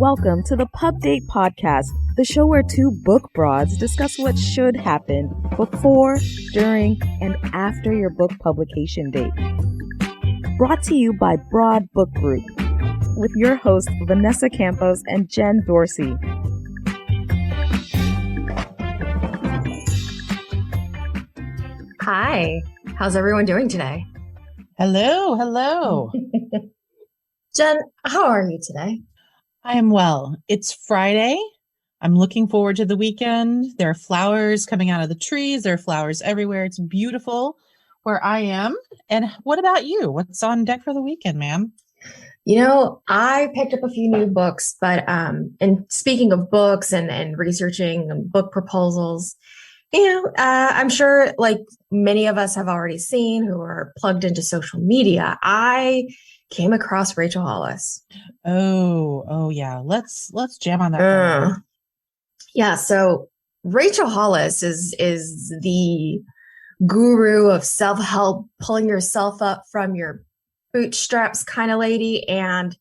Welcome to the Pub Date Podcast, the show where two book broads discuss what should happen before, during, and after your book publication date. Brought to you by Broad Book Group, with your hosts Vanessa Campos and Jen Dorsey. Hi, how's everyone doing today? Hello. Jen, how are you today? I am well. It's Friday. I'm looking forward to the weekend. There are flowers coming out of the trees. There are flowers everywhere. It's beautiful where I am. And what about you? What's on deck for the weekend, ma'am? You know, I picked up a few new books, but and speaking of books and researching book proposals, I'm sure like many of us have already seen who are plugged into social media, I came across Rachel Hollis. Oh yeah. Let's jam on that. Yeah. So Rachel Hollis is the guru of self-help, pulling yourself up from your bootstraps kind of lady. And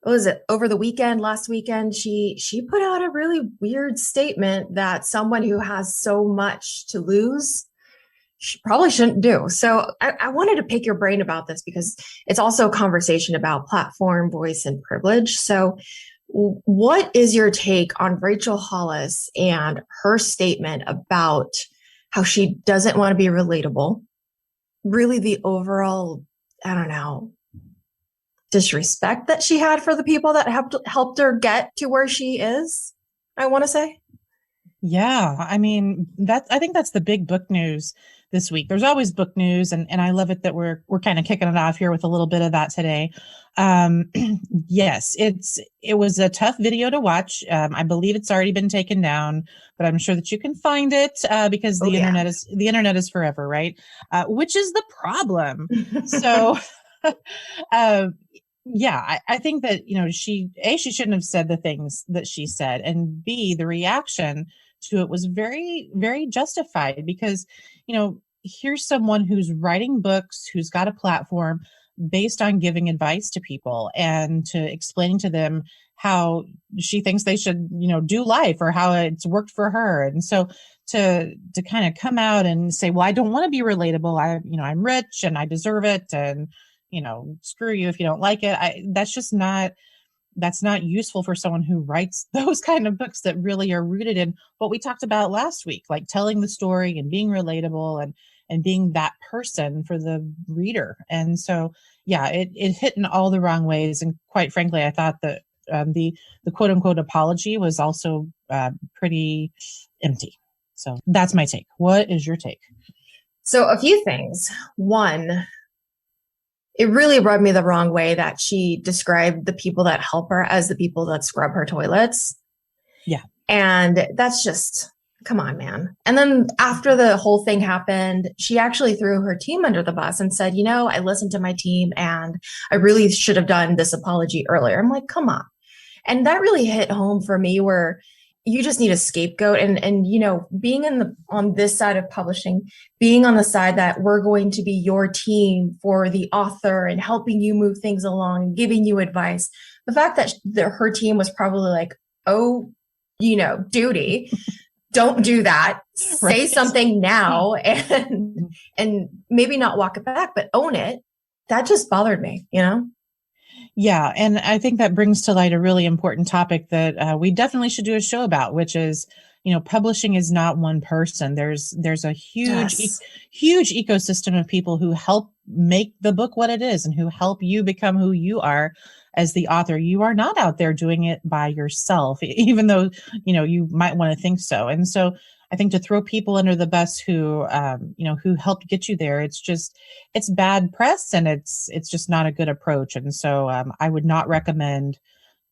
what was it, last weekend, she put out a really weird statement that someone who has so much to lose probably shouldn't do. So I wanted to pick your brain about this because it's also a conversation about platform, voice, and privilege. So what is your take on Rachel Hollis and her statement about how she doesn't want to be relatable? Really the overall, I don't know, disrespect that she had for the people that helped her get to where she is, I want to say. Yeah, I mean, I think that's the big book news this week. There's always book news, and I love it that we're kind of kicking it off here with a little bit of that today. Yes, it was a tough video to watch. I believe it's already been taken down, but I'm sure that you can find it because the internet is forever, right? Which is the problem. So, yeah, I think that she shouldn't have said the things that she said, and B, the reaction to it was very, very justified because, here's someone who's writing books, who's got a platform based on giving advice to people and to explaining to them how she thinks they should, do life or how it's worked for her. And so to kind of come out and say, well, I don't want to be relatable. I'm rich and I deserve it. And, screw you if you don't like it. That's not useful for someone who writes those kind of books that really are rooted in what we talked about last week, like telling the story and being relatable and being that person for the reader. And so, yeah, it hit in all the wrong ways. And quite frankly, I thought that the quote unquote apology was also pretty empty. So that's my take. What is your take? So a few things. One, it really rubbed me the wrong way that she described the people that help her as the people that scrub her toilets. Yeah. And that's just, come on, man. And then after the whole thing happened, she actually threw her team under the bus and said, I listened to my team and I really should have done this apology earlier. I'm like, come on. And that really hit home for me where you just need a scapegoat and being on this side of publishing, being on the side that we're going to be your team for the author and helping you move things along and giving you advice. The fact that her team was probably like, oh, duty, don't do that. Right. Say something now and maybe not walk it back, but own it. That just bothered me, Yeah. And I think that brings to light a really important topic that we definitely should do a show about, which is, publishing is not one person. There's a huge ecosystem of people who help make the book what it is and who help you become who you are as the author. You are not out there doing it by yourself, even though, you might want to think so. And so I think to throw people under the bus who helped get you there, it's bad press and it's just not a good approach. And so I would not recommend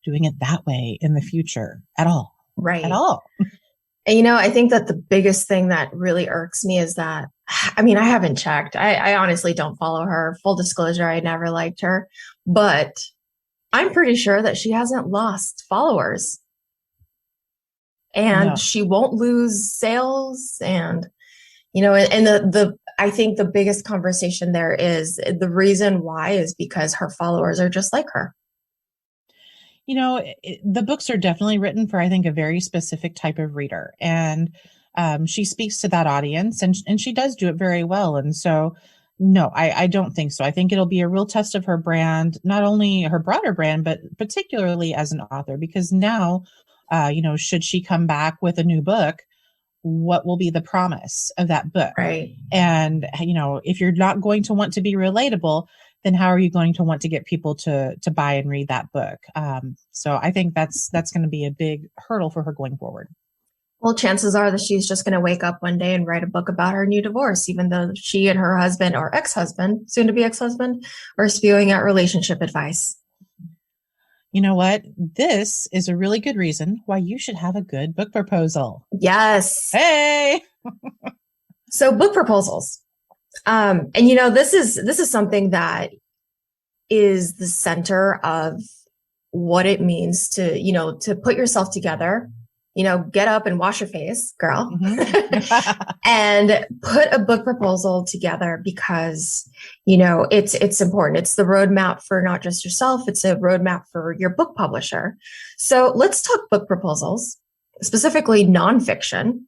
doing it that way in the future at all. Right. At all. And, I think that the biggest thing that really irks me is that, I haven't checked. I honestly don't follow her. Full disclosure, I never liked her, but I'm pretty sure that she hasn't lost followers. And she won't lose sales. And, and I think the biggest conversation there is the reason why is because her followers are just like her. The books are definitely written for, I think, a very specific type of reader. And she speaks to that audience, and she does do it very well. And so, no, I don't think so. I think it'll be a real test of her brand, not only her broader brand, but particularly as an author, because now, should she come back with a new book, what will be the promise of that book? Right. And, if you're not going to want to be relatable, then how are you going to want to get people to buy and read that book? So I think that's going to be a big hurdle for her going forward. Well, chances are that she's just going to wake up one day and write a book about her new divorce, even though she and her husband or ex-husband, soon to be ex-husband, are spewing out relationship advice. You know what? This is a really good reason why you should have a good book proposal. Yes. Hey. So book proposals. And this is something that is the center of what it means to put yourself together, get up and wash your face, girl, and put a book proposal together because, it's important. It's the roadmap for not just yourself. It's a roadmap for your book publisher. So let's talk book proposals, specifically nonfiction.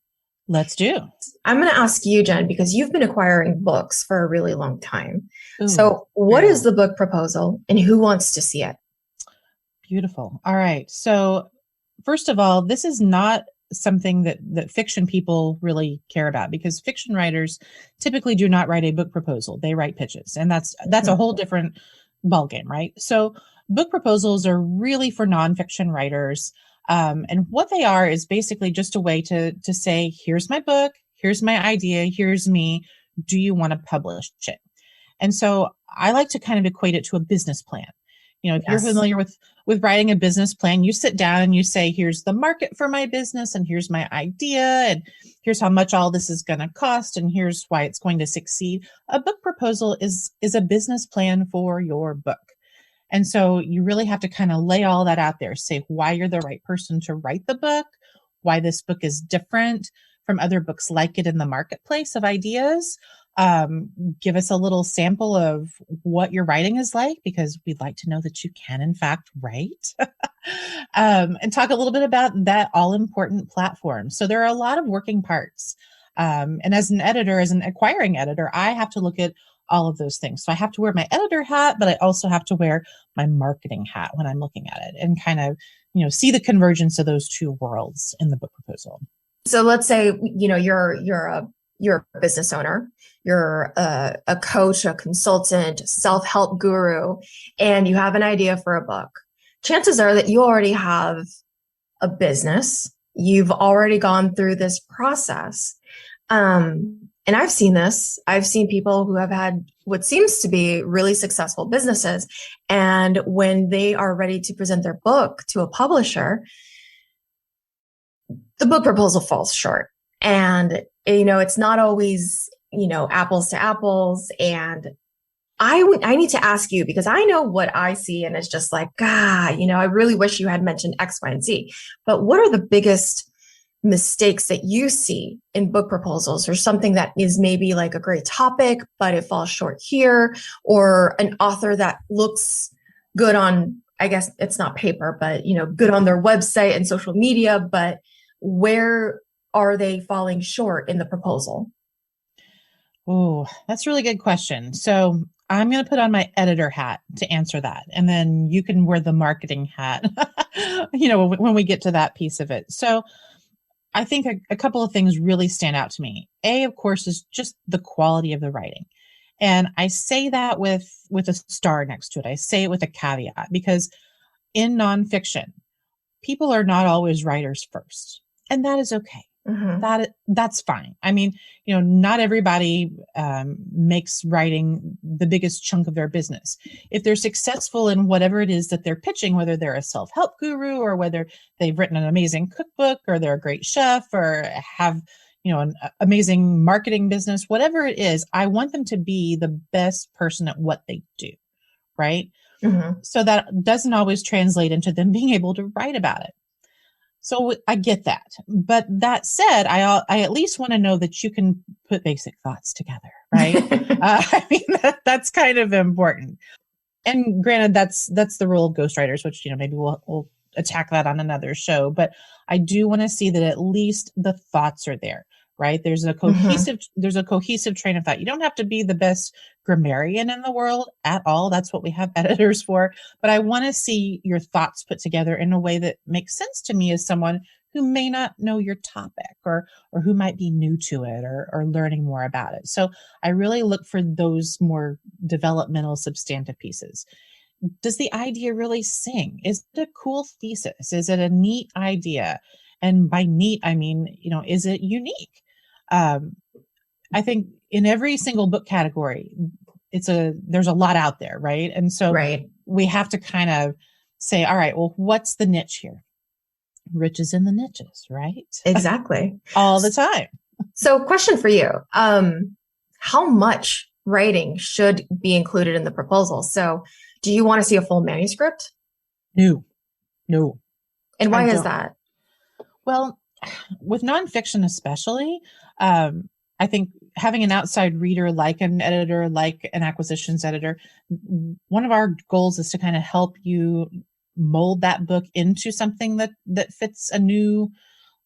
Let's do. I'm going to ask you, Jen, because you've been acquiring books for a really long time. Ooh, so what is the book proposal and who wants to see it? Beautiful. All right. So first of all, this is not something that fiction people really care about, because fiction writers typically do not write a book proposal. They write pitches, and that's a whole different ballgame, right? So book proposals are really for nonfiction writers. And what they are is basically just a way to say, here's my book, here's my idea, here's me. Do you want to publish it? And so I like to kind of equate it to a business plan. If you're familiar with writing a business plan, you sit down and you say, here's the market for my business, and here's my idea, and here's how much all this is going to cost, and here's why it's going to succeed. A book proposal is a business plan for your book. And so you really have to kind of lay all that out there, say why you're the right person to write the book, why this book is different from other books like it in the marketplace of ideas. Give us a little sample of what your writing is like, because we'd like to know that you can, in fact, write. And talk a little bit about that all-important platform. So there are a lot of working parts. And as an editor, as an acquiring editor, I have to look at all of those things. So I have to wear my editor hat, but I also have to wear my marketing hat when I'm looking at it, and kind of, see the convergence of those two worlds in the book proposal. So let's say, you're a business owner, you're a coach, a consultant, self-help guru, and you have an idea for a book. Chances are that you already have a business. You've already gone through this process. And I've seen this. I've seen people who have had what seems to be really successful businesses. And when they are ready to present their book to a publisher, the book proposal falls short. And, it's not always, apples to apples. And I need to ask you, because I know what I see, and it's just like, I really wish you had mentioned X, Y, and Z. But what are the biggest mistakes that you see in book proposals, or something that is maybe like a great topic, but it falls short here, or an author that looks good on, I guess it's not paper, but, good on their website and social media, but where are they falling short in the proposal? Oh, that's a really good question. So I'm going to put on my editor hat to answer that. And then you can wear the marketing hat, when we get to that piece of it. So I think a couple of things really stand out to me. A, of course, is just the quality of the writing. And I say that with a star next to it. I say it with a caveat, because in nonfiction, people are not always writers first. And that is okay. Mm-hmm. That's fine. I mean, not everybody makes writing the biggest chunk of their business. If they're successful in whatever it is that they're pitching, whether they're a self-help guru, or whether they've written an amazing cookbook, or they're a great chef, or have, an amazing marketing business, whatever it is, I want them to be the best person at what they do. Right. Mm-hmm. So that doesn't always translate into them being able to write about it. So I get that. But that said, I at least want to know that you can put basic thoughts together, right? I mean, that's kind of important. And granted, that's the role of ghostwriters, which, maybe we'll attack that on another show. But I do want to see that at least the thoughts are there, right? There's a cohesive train of thought. You don't have to be the best grammarian in the world at all. That's what we have editors for. But I want to see your thoughts put together in a way that makes sense to me as someone who may not know your topic or who might be new to it or learning more about it. So I really look for those more developmental, substantive pieces. Does the idea really sing? Is it a cool thesis? Is it a neat idea? And by neat, I mean, is it unique? I think in every single book category, there's a lot out there, right? And so we have to kind of say, all right, well, what's the niche here? Riches in the niches, right? Exactly. All the time. So question for you. How much writing should be included in the proposal? So do you want to see a full manuscript? No. And why is that? Well, with nonfiction especially, I think having an outside reader, like an editor, like an acquisitions editor, one of our goals is to kind of help you mold that book into something that fits a new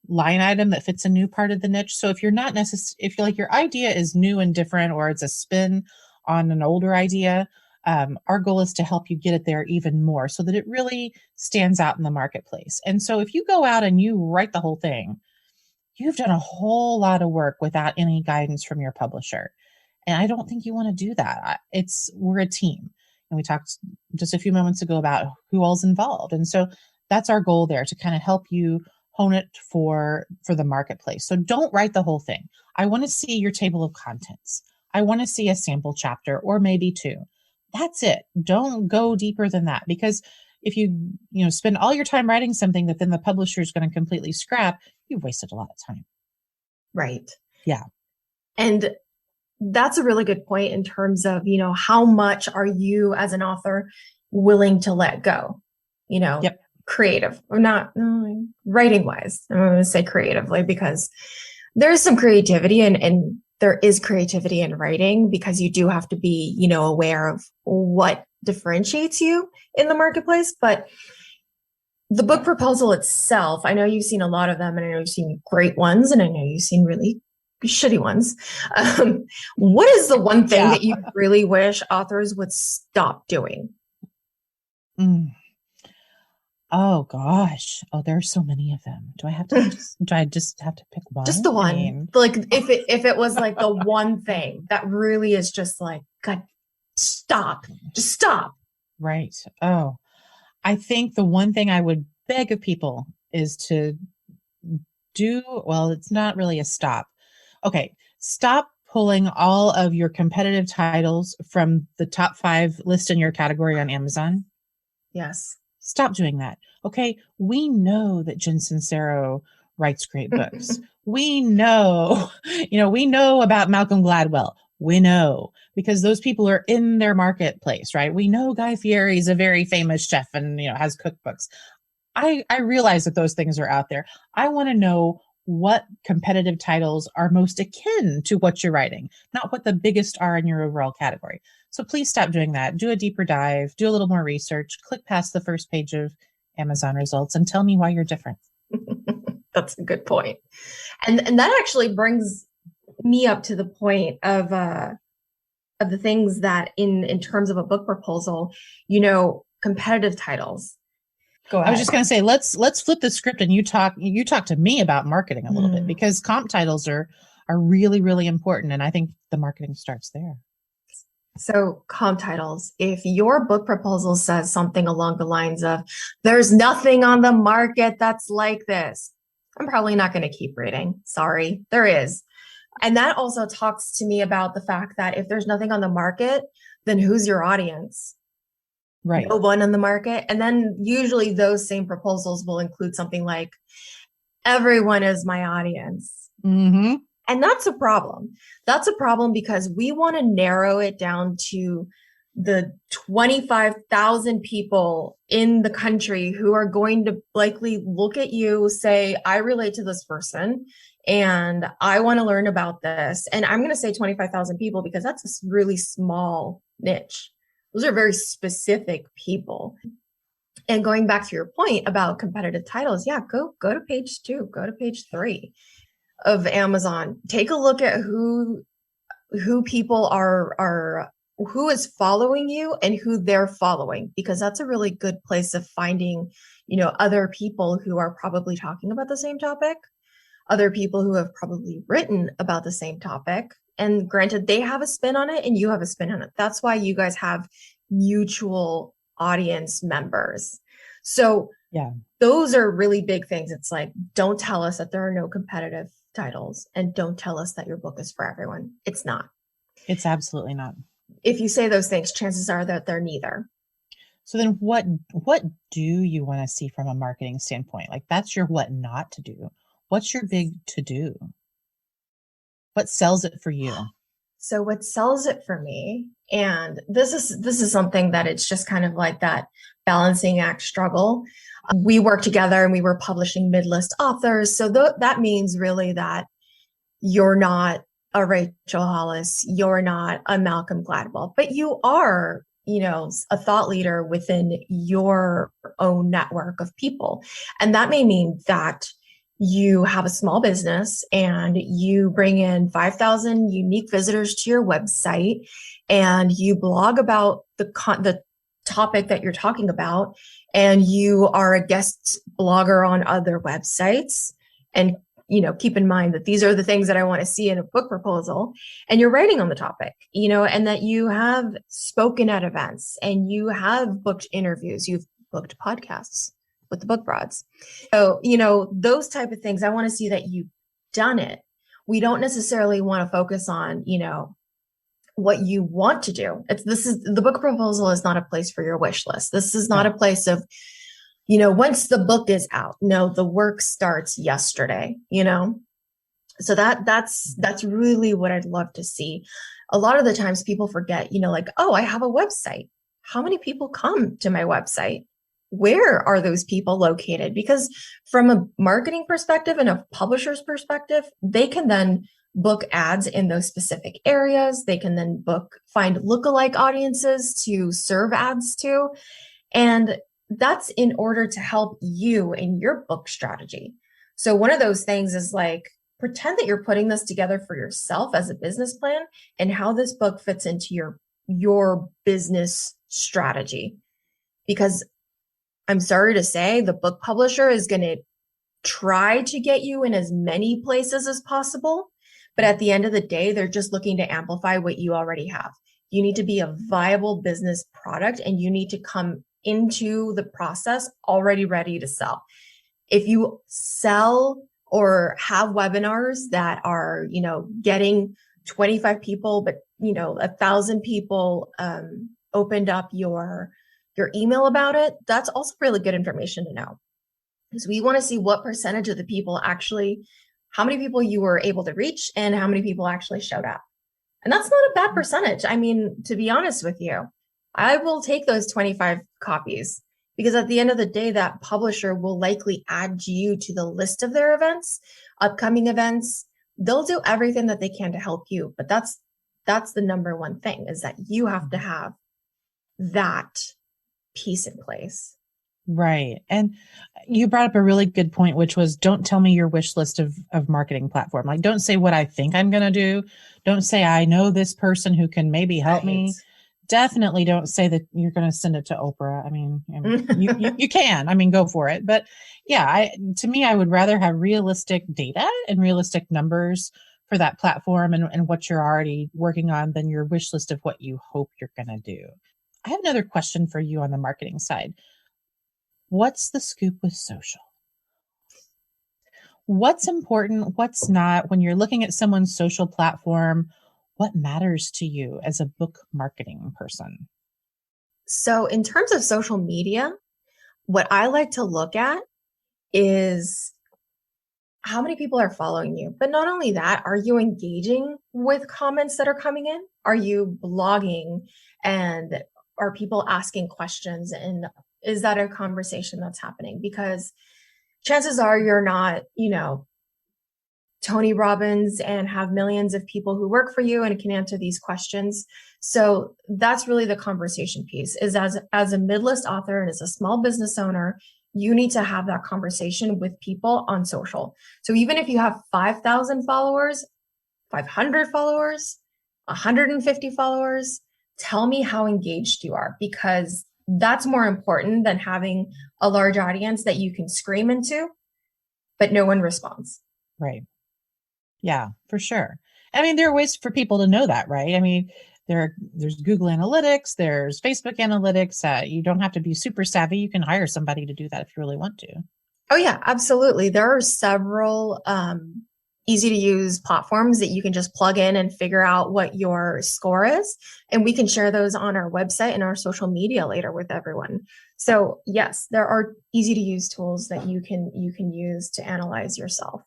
line item, that fits a new part of the niche. So if you're not if you're like your idea is new and different, or it's a spin on an older idea, our goal is to help you get it there even more so that it really stands out in the marketplace. And so if you go out and you write the whole thing, you've done a whole lot of work without any guidance from your publisher. And I don't think you want to do that. We're a team. And we talked just a few moments ago about who all's involved. And so that's our goal there, to kind of help you hone it for the marketplace. So don't write the whole thing. I want to see your table of contents. I want to see a sample chapter or maybe two. That's it. Don't go deeper than that, because if you spend all your time writing something that then the publisher is going to completely scrap, you've wasted a lot of time. Right. Yeah. And that's a really good point in terms of, how much are you as an author willing to let go, Yep. Creative or not, writing wise. I'm going to say creatively, because there's some creativity and there is creativity in writing, because you do have to be, aware of what differentiates you in the marketplace. But the book proposal itself, I know you've seen a lot of them, and I know you've seen great ones, and I know you've seen really shitty ones. What is the one thing that you really wish authors would stop doing? Oh gosh. Oh, there are so many of them. Do I just have to pick one? Just the one. I mean, like if it was like the one thing that really is just like, God, stop. Just stop. Right. Oh, I think the one thing I would beg of people is to do, well, it's not really a stop. Okay. Stop pulling all of your competitive titles from the top 5 list in your category on Amazon. Yes. Stop doing that. Okay. We know that Jen Sincero writes great books. We know about Malcolm Gladwell. We know, because those people are in their marketplace, right? We know Guy Fieri is a very famous chef and, has cookbooks. I realize that those things are out there. I want to know what competitive titles are most akin to what you're writing, not what the biggest are in your overall category. So please stop doing that. Do a deeper dive, do a little more research, click past the first page of Amazon results and tell me why you're different. That's a good point. And that actually brings me up to the point of the things that in terms of a book proposal, competitive titles. Go ahead. I was just going to say, let's flip the script and you talk to me about marketing a little bit, because comp titles are really, really important. And I think the marketing starts there. So comp titles, if your book proposal says something along the lines of, there's nothing on the market that's like this, I'm probably not going to keep reading. Sorry, there is. And that also talks to me about the fact that if there's nothing on the market, then who's your audience? Right. No one on the market. And then usually those same proposals will include something like, everyone is my audience. Mm-hmm. And that's a problem. That's a problem because we want to narrow it down to the 25,000 people in the country who are going to likely look at you, say, I relate to this person and I want to learn about this. And I'm going to say 25,000 people because that's a really small niche. Those are very specific people. And going back to your point about competitive titles, yeah, go to page 2, go to page 3 of Amazon. Take a look at who people are who is following you and who they're following, because that's a really good place of finding, other people who are probably talking about the same topic, other people who have probably written about the same topic. And granted, they have a spin on it and you have a spin on it. That's why you guys have mutual audience members. So yeah, those are really big things. It's like, don't tell us that there are no competitive titles, and don't tell us that your book is for everyone. It's not. It's absolutely not. If you say those things, chances are that they're neither. So then what do you want to see from a marketing standpoint? Like, that's your what not to do. What's your big to do? What sells it for you? So what sells it for me, and this is something that it's just kind of like that balancing act struggle. We work together and we were publishing mid-list authors. So that means really that you're not a Rachel Hollis, you're not a Malcolm Gladwell, but you are, a thought leader within your own network of people. And that may mean that you have a small business and you bring in 5,000 unique visitors to your website, and you blog about the topic that you're talking about, and you are a guest blogger on other websites. And keep in mind that these are the things that I want to see in a book proposal, and you're writing on the topic, and that you have spoken at events and you have booked interviews, you've booked podcasts with the book broads. So, those type of things, I want to see that you've done it. We don't necessarily want to focus on, what you want to do. The book proposal is not a place for your wish list. This is not a place of, once the book is out. No, the work starts yesterday, So that's really what I'd love to see. A lot of the times people forget, like, oh, I have a website. How many people come to my website? Where are those people located? Because from a marketing perspective and a publisher's perspective, they can then book ads in those specific areas. They can then find lookalike audiences to serve ads to. And that's in order to help you in your book strategy. So one of those things is like, pretend that you're putting this together for yourself as a business plan and how this book fits into your business strategy. Because I'm sorry to say, the book publisher is going to try to get you in as many places as possible. But at the end of the day, they're just looking to amplify what you already have. You need to be a viable business product, and you need to come into the process already ready to sell. If you sell or have webinars that are, getting 25 people, but, 1,000 people opened up your email about it, that's also really good information to know. Because we want to see what percentage of the people how many people you were able to reach and how many people actually showed up. And that's not a bad percentage. I mean, to be honest with you, I will take those 25 copies, because at the end of the day, that publisher will likely add you to the list of their events, upcoming events. They'll do everything that they can to help you. But that's the number one thing, is that you have to have that piece in place. Right. And you brought up a really good point, which was, don't tell me your wish list of marketing platform. Like, don't say what I think I'm going to do. Don't say I know this person who can maybe help me. Definitely don't say that you're going to send it to Oprah. I mean, you can, go for it. But yeah, to me, I would rather have realistic data and realistic numbers for that platform and what you're already working on than your wish list of what you hope you're going to do. I have another question for you on the marketing side. What's the scoop with social? What's important? What's not? When you're looking at someone's social platform, what matters to you as a book marketing person? So in terms of social media, what I like to look at is how many people are following you. But not only that, are you engaging with comments that are coming in? Are you blogging, and are people asking questions? And is that a conversation that's happening? Because chances are you're not, Tony Robbins and have millions of people who work for you and can answer these questions. So that's really the conversation piece, is as a mid-list author and as a small business owner, you need to have that conversation with people on social. So even if you have 5,000 followers, 500 followers, 150 followers, tell me how engaged you are, because that's more important than having a large audience that you can scream into, but no one responds. Right. Yeah, for sure. I mean, there are ways for people to know that, right? I mean, there's Google Analytics, there's Facebook Analytics. You don't have to be super savvy. You can hire somebody to do that if you really want to. Oh yeah, absolutely. There are several easy to use platforms that you can just plug in and figure out what your score is. And we can share those on our website and our social media later with everyone. So yes, there are easy to use tools that you can use to analyze yourself.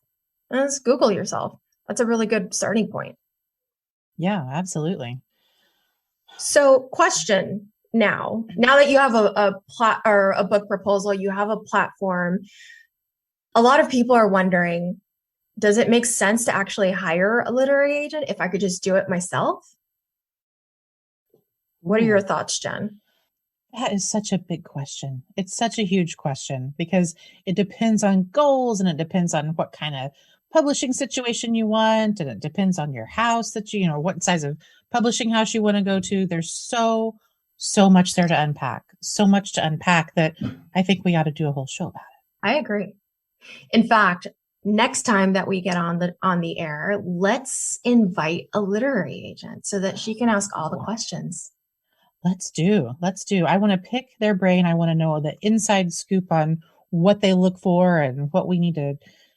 And just Google yourself. That's a really good starting point. Yeah, absolutely. So question now that you have a book proposal, you have a platform, a lot of people are wondering, does it make sense to actually hire a literary agent if I could just do it myself? What are your thoughts, Jen? That is such a big question. It's such a huge question because it depends on goals and it depends on what kind of publishing situation you want. And it depends on your house that what size of publishing house you want to go to. There's so much there to unpack, so much to unpack that I think we ought to do a whole show about it. I agree. In fact, next time that we get on the air, let's invite a literary agent so that she can ask all the questions. Let's do. I want to pick their brain. I want to know the inside scoop on what they look for and what we need to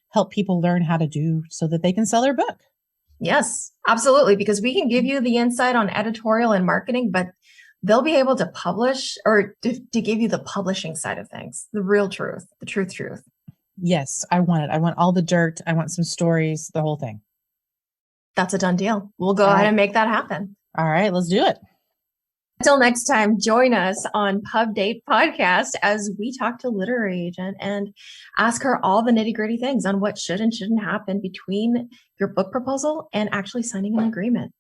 help people learn how to do so that they can sell their book. Yes, absolutely. Because we can give you the insight on editorial and marketing, but they'll be able to publish or to give you the publishing side of things, the real truth, the truth. Yes, I want it. I want all the dirt. I want some stories, the whole thing. That's a done deal. We'll go ahead and make that happen. All right, let's do it. Until next time, join us on Pub Date Podcast as we talk to literary agent and ask her all the nitty-gritty things on what should and shouldn't happen between your book proposal and actually signing an agreement.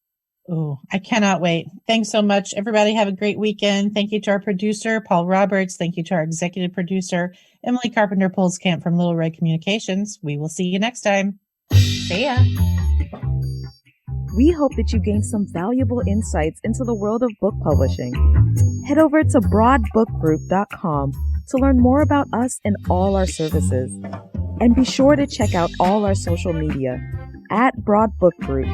Oh, I cannot wait. Thanks so much. Everybody have a great weekend. Thank you to our producer, Paul Roberts. Thank you to our executive producer, Emily Carpenter-Polskamp from Little Red Communications. We will see you next time. See ya. We hope that you gained some valuable insights into the world of book publishing. Head over to broadbookgroup.com to learn more about us and all our services. And be sure to check out all our social media at Broad Book Group.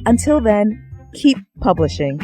Until then, keep publishing.